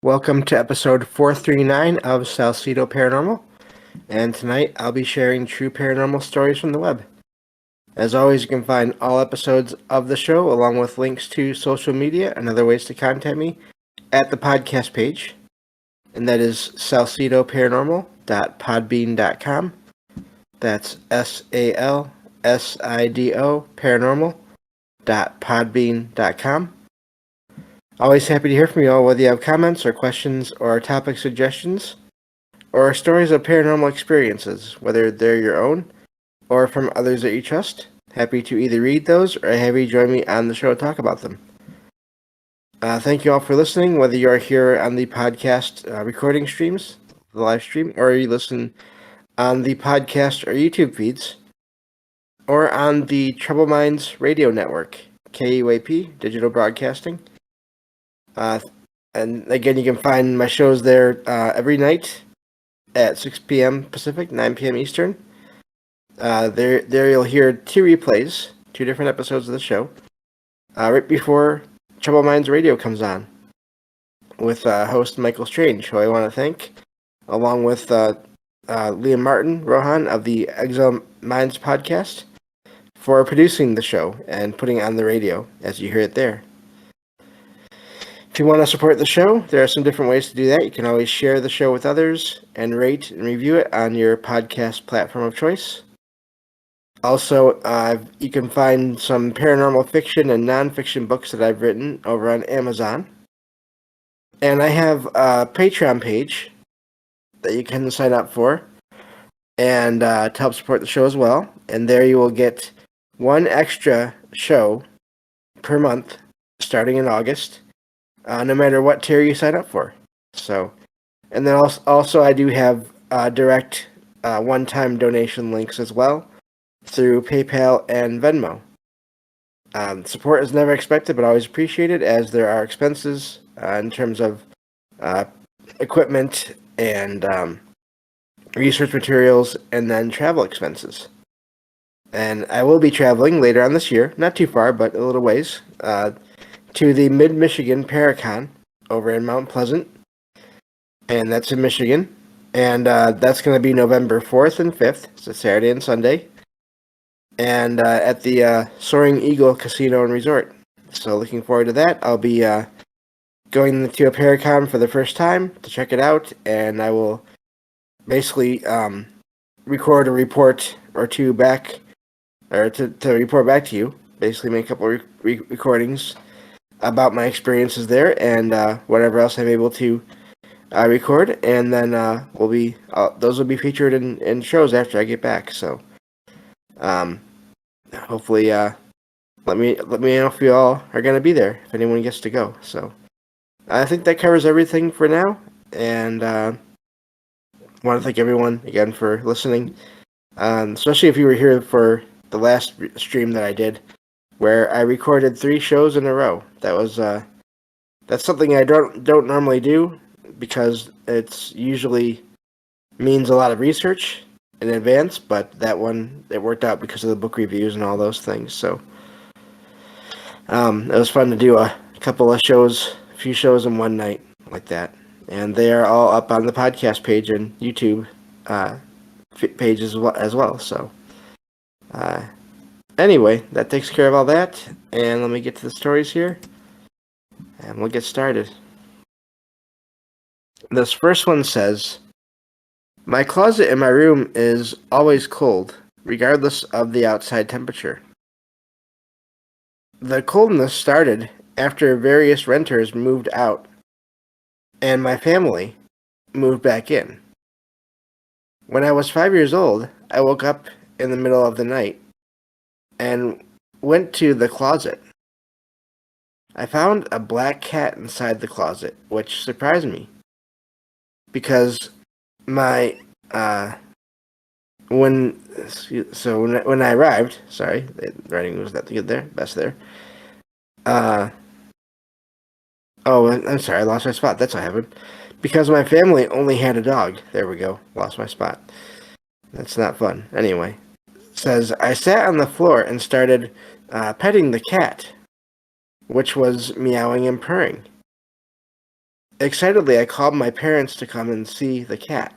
Welcome to episode 439 of Salcedo Paranormal, and tonight I'll be sharing true paranormal stories from the web. As always, you can find all episodes of the show along with links to social media and other ways to contact me at the podcast page, and that is salcedoparanormal.podbean.com. That's SALSIDO paranormal.podbean.com. Always happy to hear from you all, whether you have comments or questions or topic suggestions or stories of paranormal experiences, whether they're your own or from others that you trust. Happy to either read those or have you join me on the show to talk about them. Thank you all for listening, whether you are here on the podcast recording streams, the live stream, or you listen on the podcast or YouTube feeds, or on the Trouble Minds radio network, KUAP, Digital Broadcasting. And again, you can find my shows there every night at 6 p.m. Pacific, 9 p.m. Eastern. There you'll hear two replays, two different episodes of the show, right before Trouble Minds Radio comes on, with host Michael Strange, who I want to thank, along with Liam Martin, Rohan of the Exile Minds podcast, for producing the show and putting it on the radio as you hear it there. If you want to support the show, there are some different ways to do that. You can always share the show with others and rate and review it on your podcast platform of choice. Also, you can find some paranormal fiction and nonfiction books that I've written over on Amazon. And I have a Patreon page that you can sign up for and to help support the show as well. And there you will get one extra show per month starting in August. No matter what tier you sign up for. So, and then also I do have direct one-time donation links as well through PayPal and Venmo. Support is never expected, but always appreciated, as there are expenses in terms of equipment and research materials, and then travel expenses. And I will be traveling later on this year, not too far, but a little ways, to the Mid-Michigan Paracon over in Mount Pleasant, and that's in Michigan, and that's going to be November 4th and 5th, so Saturday and Sunday, and at the Soaring Eagle Casino and Resort. So looking forward to that. I'll be going to a Paracon for the first time to check it out, and I will basically record a report or two back, or to report back to you, basically make a couple recordings about my experiences there and whatever else I'm able to record, and then those will be featured in shows after I get back. So hopefully let me know if you all are going to be there, if anyone gets to go. So I think that covers everything for now, and I want to thank everyone again for listening, especially if you were here for the last stream that I did, where I recorded 3 shows in a row. That was that's something I don't normally do, because it's usually means a lot of research in advance, but that one, it worked out because of the book reviews and all those things. So it was fun to do a couple of shows, a few shows in one night like that, and they are all up on the podcast page and YouTube page as well. So anyway, that takes care of all that, and let me get to the stories here, and we'll get started. This first one says, "My closet in my room is always cold, regardless of the outside temperature. The coldness started after various renters moved out, and my family moved back in. When I was 5 years old, I woke up in the middle of the night and went to the closet. I found a black cat inside the closet, which surprised me, because when I arrived, sorry, the writing was not good there, best there. I'm sorry, I lost my spot. That's what happened. Because my family only had a dog. There we go. Lost my spot. That's not fun. Anyway. Says, I sat on the floor and started petting the cat, which was meowing and purring. Excitedly, I called my parents to come and see the cat.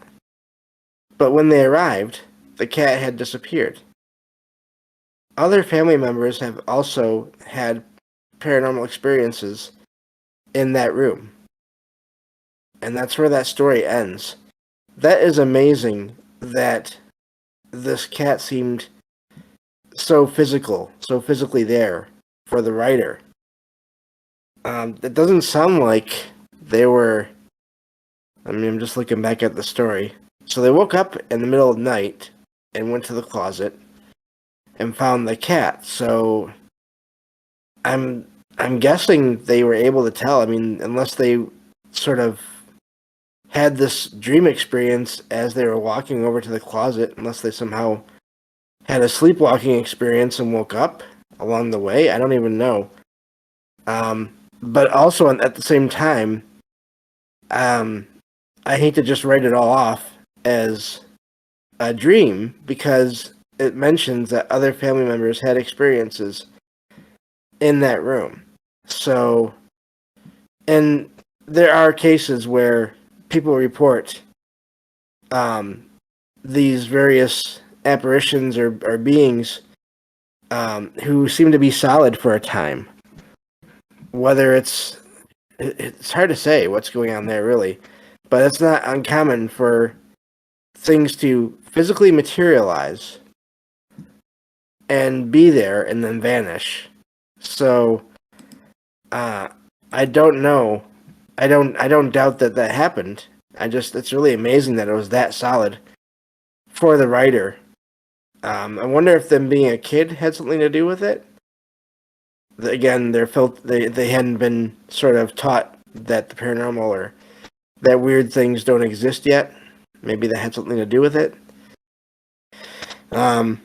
But when they arrived, the cat had disappeared. Other family members have also had paranormal experiences in that room. And that's where that story ends. That is amazing that this cat seemed so physically there for the writer. It doesn't sound like they were. I mean, I'm just looking back at the story. So they woke up in the middle of the night and went to the closet and found the cat. So I'm guessing they were able to tell. I mean, unless they sort of had this dream experience as they were walking over to the closet, unless they somehow had a sleepwalking experience and woke up along the way. I don't even know. But also at the same time, I hate to just write it all off as a dream because it mentions that other family members had experiences in that room. So, and there are cases where people report these various apparitions or beings who seem to be solid for a time. Whether it's hard to say what's going on there, really, but it's not uncommon for things to physically materialize and be there and then vanish. So, I don't know. I don't doubt that happened. It's really amazing that it was that solid for the writer. I wonder if them being a kid had something to do with it. Again, they hadn't been sort of taught that the paranormal or that weird things don't exist yet. Maybe that had something to do with it. And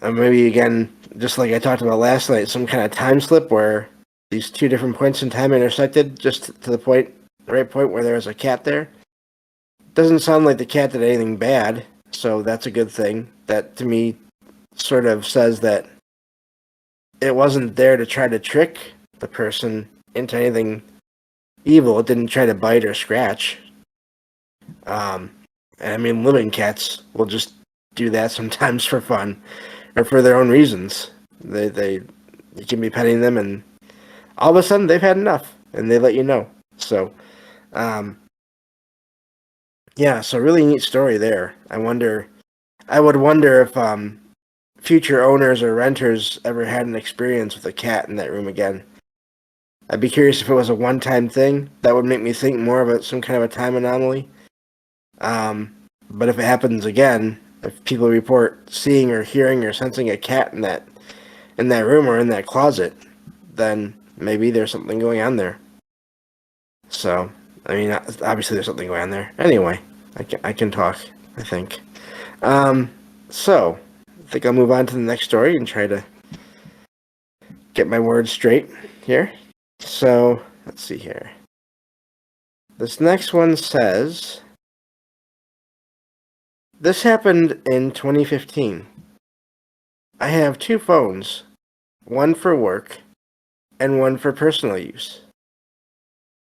maybe again, just like I talked about last night, some kind of time slip where these two different points in time intersected just to the right point where there was a cat there. Doesn't sound like the cat did anything bad, so that's a good thing. That to me sort of says that it wasn't there to try to trick the person into anything evil. It didn't try to bite or scratch. And I mean, living cats will just do that sometimes for fun or for their own reasons. You can be petting them, and all of a sudden they've had enough, and they let you know. So, yeah, so really neat story there. I would wonder if future owners or renters ever had an experience with a cat in that room again. I'd be curious if it was a one-time thing. That would make me think more about some kind of a time anomaly. But if it happens again, if people report seeing or hearing or sensing a cat in that room or in that closet, then maybe there's something going on there. So, I mean, obviously there's something going on there. Anyway, I can talk, I think. So, I think I'll move on to the next story and try to get my words straight here. So, let's see here. This next one says, this happened in 2015. I have two phones, one for work and one for personal use.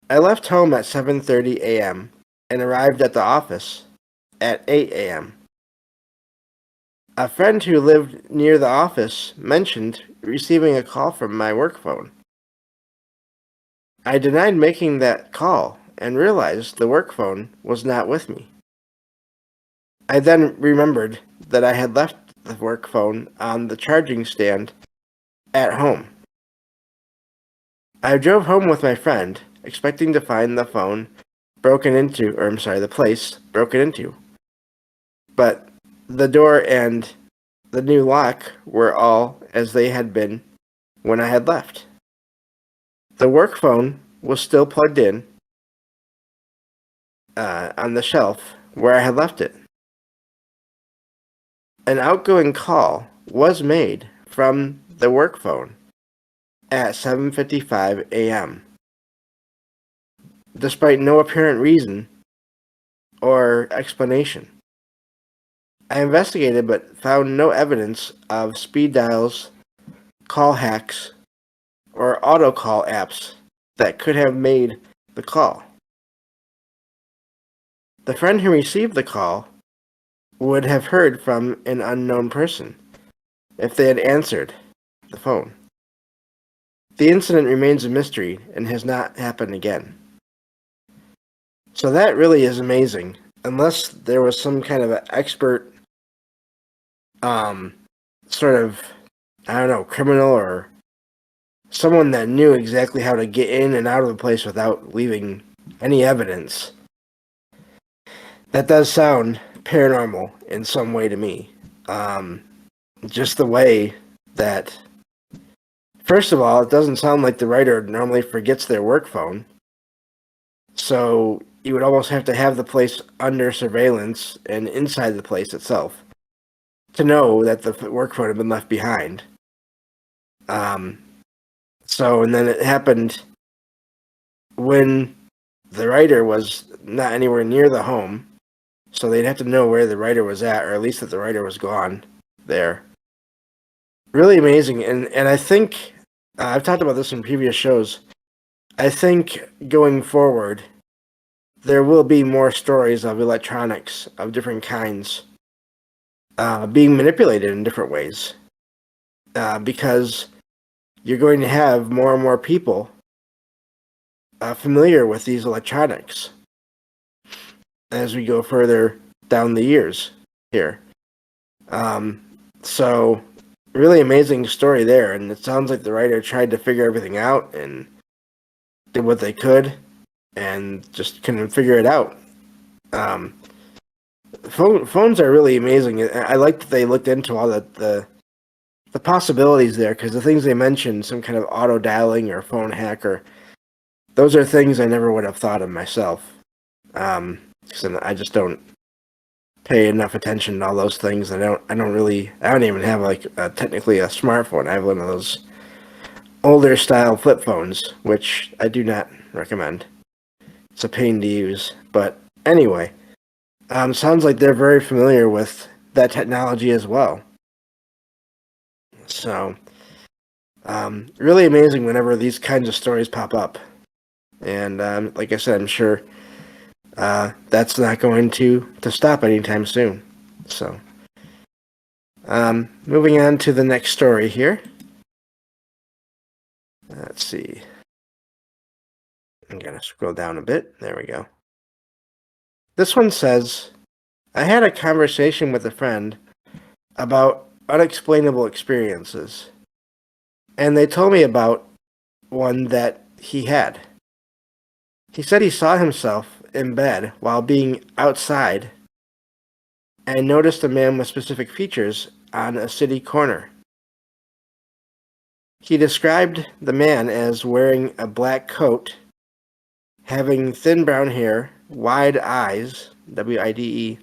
I left home at 7:30 a.m. and arrived at the office at 8 a.m. A friend who lived near the office mentioned receiving a call from my work phone. I denied making that call and realized the work phone was not with me. I then remembered that I had left the work phone on the charging stand at home. I drove home with my friend, expecting to find the place broken into. But the door and the new lock were all as they had been when I had left. The work phone was still plugged in on the shelf where I had left it. An outgoing call was made from the work phone at 7:55 a.m. despite no apparent reason or explanation. I investigated but found no evidence of speed dials, call hacks, or auto call apps that could have made the call. the friend who received the call would have heard from an unknown person if they had answered the phone. The incident remains a mystery and has not happened again. So that really is amazing. Unless there was some kind of an expert, sort of, I don't know, criminal or someone that knew exactly how to get in and out of the place without leaving any evidence. That does sound paranormal in some way to me. Just the way that, first of all, it doesn't sound like the writer normally forgets their work phone. So you would almost have to have the place under surveillance and inside the place itself to know that the work phone had been left behind. And then it happened when the writer was not anywhere near the home, so they'd have to know where the writer was at, or at least that the writer was gone there. Really amazing, and I think, I've talked about this in previous shows, I think going forward, there will be more stories of electronics of different kinds being manipulated in different ways, because you're going to have more and more people familiar with these electronics as we go further down the years here. So, really amazing story there, and it sounds like the writer tried to figure everything out and did what they could and just couldn't figure it out. Phones are really amazing. I like that they looked into all the possibilities there, because the things they mentioned, some kind of auto dialing or phone hacker, those are things I never would have thought of myself. Because I just don't pay enough attention to all those things. I don't even have technically a smartphone. I have one of those older style flip phones, which I do not recommend. It's a pain to use. But anyway, sounds like they're very familiar with that technology as well. So, really amazing whenever these kinds of stories pop up. And like I said, I'm sure that's not going to stop anytime soon. So, moving on to the next story here. Let's see. I'm going to scroll down a bit. There we go. This one says, I had a conversation with a friend about unexplainable experiences, and they told me about one that he had. He said he saw himself in bed while being outside and noticed a man with specific features on a city corner. He described the man as wearing a black coat, having thin brown hair, wide eyes, W-I-D-E,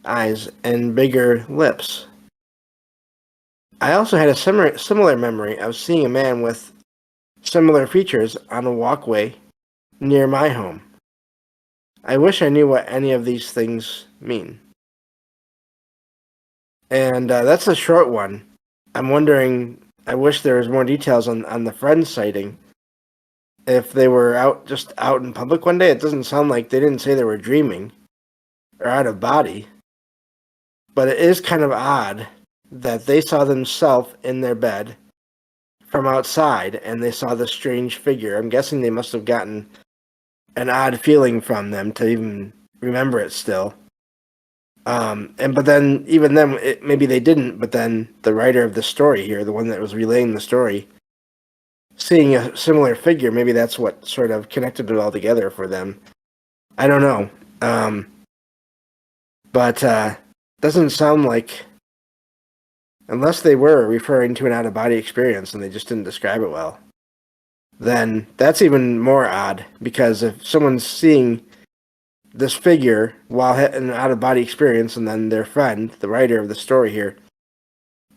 eyes, and bigger lips. I also had a similar memory of seeing a man with similar features on a walkway near my home. I wish I knew what any of these things mean. And that's a short one. I'm wondering, I wish there was more details on the friend sighting. If they were out in public one day, it doesn't sound like they didn't say they were dreaming or out of body. But it is kind of odd that they saw themselves in their bed from outside and they saw this strange figure. I'm guessing they must have gotten an odd feeling from them to even remember it still. But then, even then, maybe they didn't, but then the writer of the story here, the one that was relaying the story, seeing a similar figure, maybe that's what sort of connected it all together for them. I don't know. But doesn't sound like, unless they were referring to an out-of-body experience and they just didn't describe it well, then that's even more odd, because if someone's seeing this figure while in an out-of-body experience, and then their friend, the writer of the story here,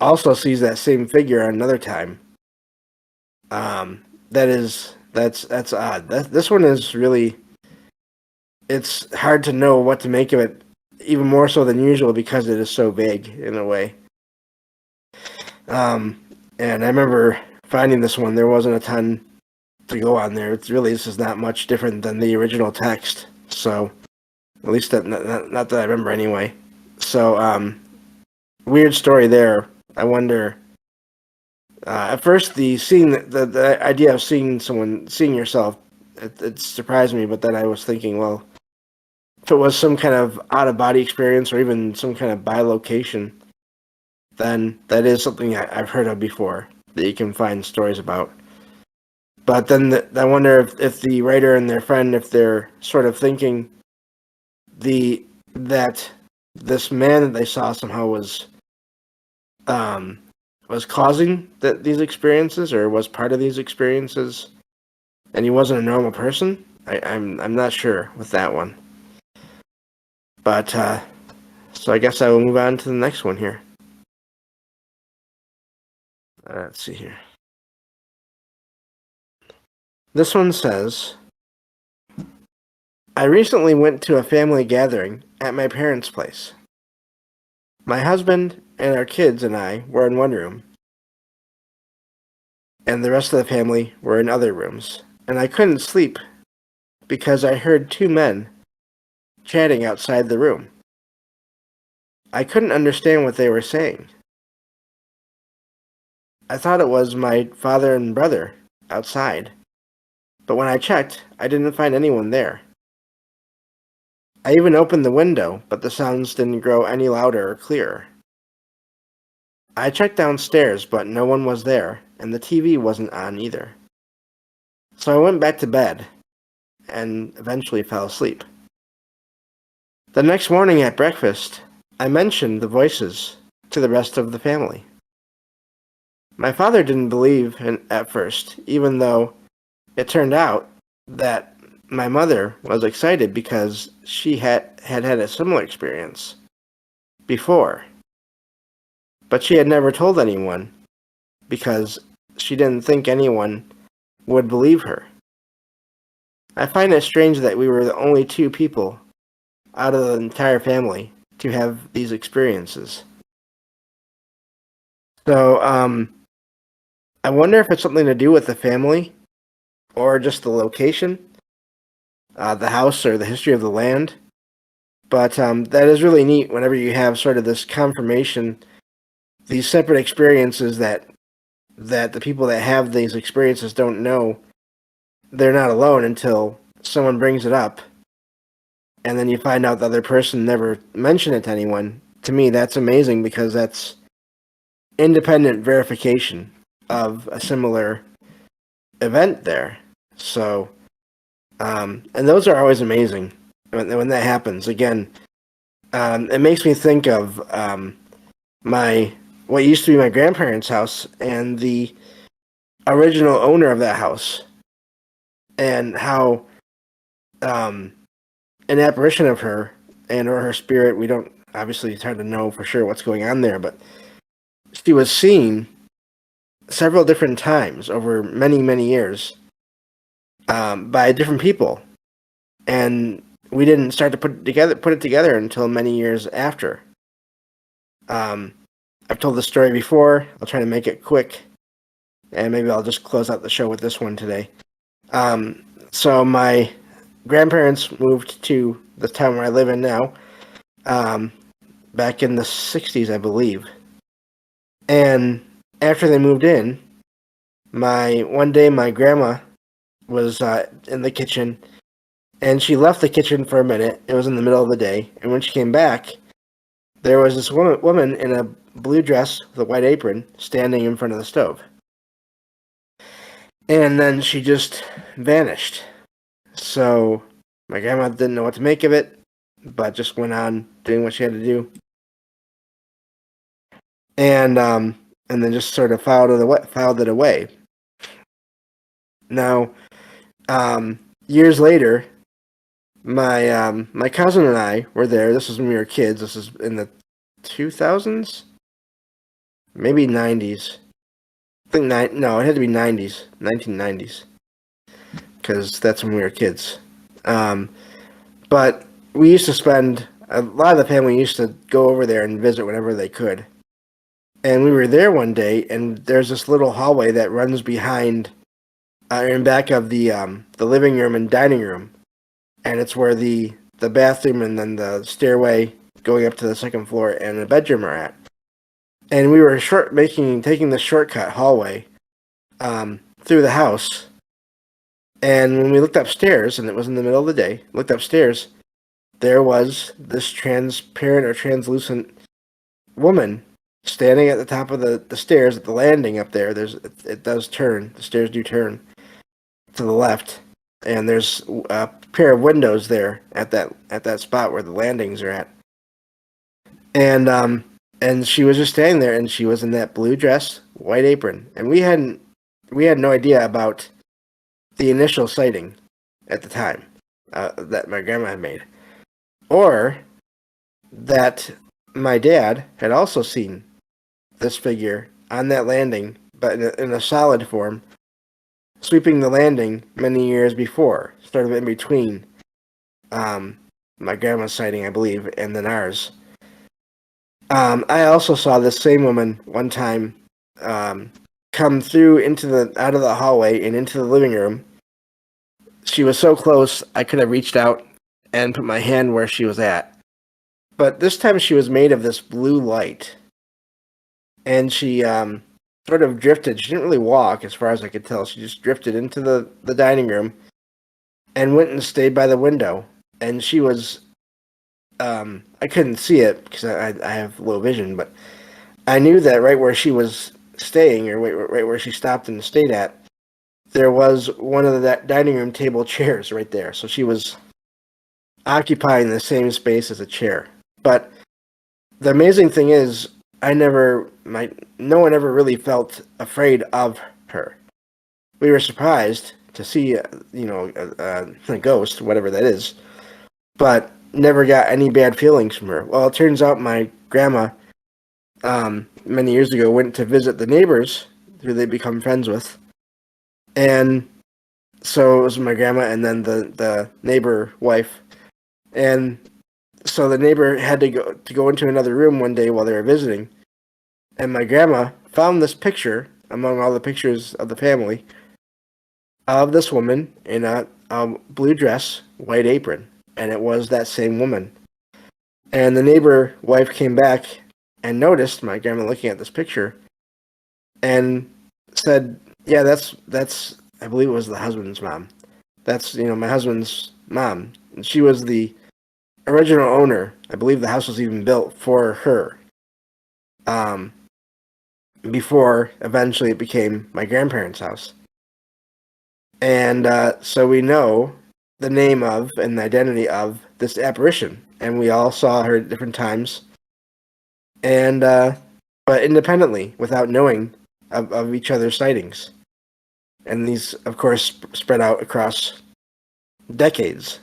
also sees that same figure another time, that's odd. This one is really, it's hard to know what to make of it, even more so than usual, because it is so vague in a way. And I remember finding this one, there wasn't a ton to go on there. This is not much different than the original text. So, At least not that I remember anyway. So, weird story there. I wonder. At first, the idea of seeing yourself, it surprised me. But then I was thinking, well, if it was some kind of out of body experience or even some kind of bilocation, then that is something I've heard of before that you can find stories about. But then I wonder if the writer and their friend, if they're sort of thinking that this man that they saw somehow was causing these experiences or was part of these experiences, and he wasn't a normal person. I'm not sure with that one. But so I guess I will move on to the next one here. Let's see here. This one says, I recently went to a family gathering at my parents' place. My husband and our kids and I were in one room, and the rest of the family were in other rooms, and I couldn't sleep because I heard two men chatting outside the room. I couldn't understand what they were saying. I thought it was my father and brother outside, but when I checked, I didn't find anyone there. I even opened the window, but the sounds didn't grow any louder or clearer. I checked downstairs, but no one was there, and the TV wasn't on either. So I went back to bed, and eventually fell asleep. The next morning at breakfast, I mentioned the voices to the rest of the family. My father didn't believe at first, even though it turned out that my mother was excited because she had a similar experience before. But she had never told anyone because she didn't think anyone would believe her. I find it strange that we were the only two people out of the entire family to have these experiences. So, I wonder if it's something to do with the family or just the location, the house, or the history of the land. But that is really neat whenever you have sort of this confirmation, these separate experiences that the people that have these experiences don't know they're not alone until someone brings it up. And then you find out the other person never mentioned it to anyone. To me, that's amazing because that's independent verification of a similar event there. So, and those are always amazing when that happens. Again, it makes me think of what used to be my grandparents' house and the original owner of that house, and how an apparition of her and or her spirit, we don't, obviously it's hard to know for sure what's going on there, but she was seen several different times over many, many years by different people. And we didn't start to put it together until many years after. I've told this story before. I'll try to make it quick, and maybe I'll just close out the show with this one today. So my grandparents moved to the town where I live in now, back in the 60s, I believe. And after they moved in, one day my grandma was in the kitchen, and she left the kitchen for a minute. It was in the middle of the day, and when she came back, there was this woman in a blue dress with a white apron standing in front of the stove. And then she just vanished. So my grandma didn't know what to make of it, but just went on doing what she had to do. And then just sort of filed it away. Now, years later, my cousin and I were there. This was when we were kids. This is in the 2000s, maybe 90s. I think no, it had to be 90s, 1990s, because that's when we were kids. But we used to spend, a lot of the family used to go over there and visit whenever they could. And we were there one day, and there's this little hallway that runs behind, in back of the living room and dining room, and it's where the the bathroom and then the stairway going up to the second floor and the bedroom are at. And we were taking the shortcut hallway through the house. And when we looked upstairs, and it was in the middle of the day, looked upstairs, there was this transparent or translucent woman standing at the top of the stairs at the landing up there. It does turn. The stairs do turn to the left, and there's a pair of windows there at that spot where the landings are at. And she was just standing there, and she was in that blue dress, white apron, and we had no idea about the initial sighting at the time that my grandma had made, or that my dad had also seen this figure on that landing, but in a solid form, sweeping the landing many years before, sort of in between my grandma's sighting, I believe, and then ours. I also saw this same woman one time come through out of the hallway and into the living room. She was so close, I could have reached out and put my hand where she was at. But this time she was made of this blue light. And she sort of drifted. She didn't really walk, as far as I could tell. She just drifted into the dining room and went and stayed by the window. And she was... I couldn't see it because I have low vision, but I knew that right where she was staying, or right where she stopped and stayed at, there was one of the dining room table chairs right there. So she was occupying the same space as a chair. But the amazing thing is, no one ever really felt afraid of her. We were surprised to see, a ghost, whatever that is, but never got any bad feelings from her. Well, it turns out my grandma, many years ago, went to visit the neighbors who they'd become friends with. And so it was my grandma and then the neighbor wife. And so the neighbor had to go into another room one day while they were visiting. And my grandma found this picture among all the pictures of the family of this woman in a blue dress, white apron. And it was that same woman. And the neighbor wife came back and noticed my grandma looking at this picture and said, yeah, that's I believe it was the husband's mom. That's, my husband's mom. And she was the original owner. I believe the house was even built for her. Before eventually it became my grandparents' house. And so we know the name of and the identity of this apparition. And we all saw her at different times. And, but independently, without knowing of each other's sightings. And these, of course, spread out across decades.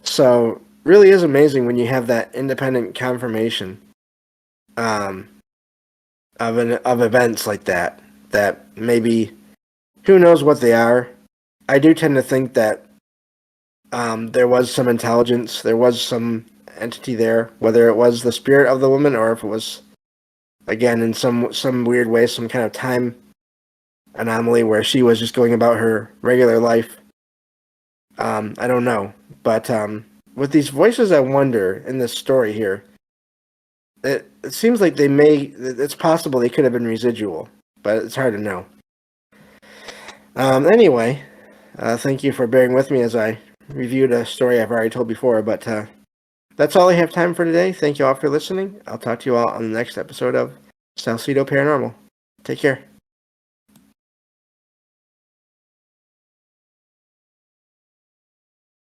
So, really is amazing when you have that independent confirmation of events like that maybe, who knows what they are. I do tend to think that there was some intelligence, there was some entity there, whether it was the spirit of the woman or if it was, again, in some weird way, some kind of time anomaly where she was just going about her regular life. I don't know. But with these voices, I wonder, in this story here, it seems like it's possible they could have been residual, but it's hard to know. Anyway, thank you for bearing with me as I reviewed a story I've already told before, but that's all I have time for today. Thank you all for listening. I'll talk to you all on the next episode of Salcedo Paranormal. Take care.